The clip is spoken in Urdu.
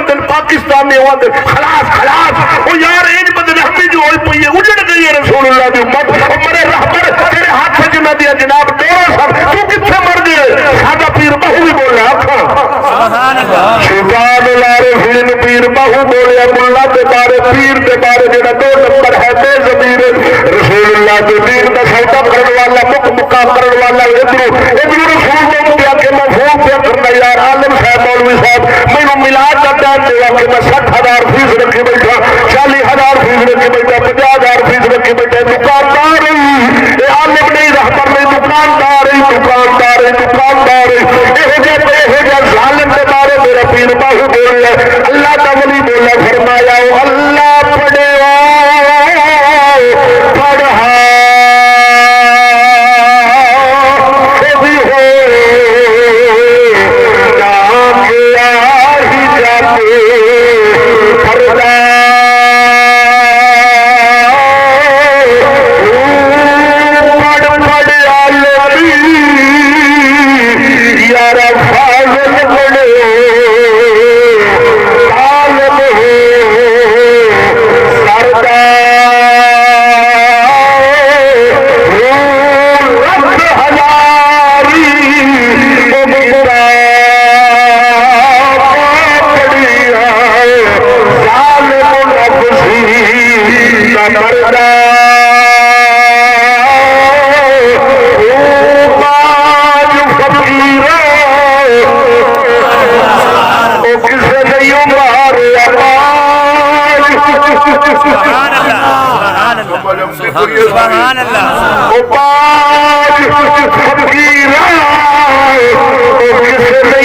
دن پاکستان نے آدھے خلاص خلاص وہ یار ایج بدنہمی جو ہوئی پئی ہے اجڑ گئی ہے رسول اللہ کی امت میرے رہبر تیرے ہاتھ سے جنہ دیا جناب دورہ سب تو کتنے مر گئے سادہ پیر بہو بھی بول رہا سبحان اللہ رفین پیر بہو بولیا ملا دے بارے پیر دے بارے جنہ دو نمبر ہے بے ضمیر رسول اللہ کے دین کا سودا کرنے والا مکہ کرنے والا ادھر رسول کو کیا کہ میں فون پہ کرنا یار عالم صاحب مولوی صاحب میں ملاد کا ٹائم دیا کہ میں 60,000 فیس رکھے بیٹھا 40,000 فیس رکھے بیٹھا 50,000 فیس رکھے بیٹھا دکاندار یہ عالم نہیں رہبر نہیں دکاندار دکاندار یہ ظالم کے بارے میرا پیر باہو بول رہا اللہ کا ولی بولا فرمایا اللہ پڑھے پڑھا بھی ہو نام کیا ہی جاتے پردہ پڑھ پڑھ عالمی یار فاضل بڑے عالم ہو سردار رب ہزاری مبتلا پڑی ہے ظالم نفسی کا مردہ سبحان اللہ او پاک فقیران او کسے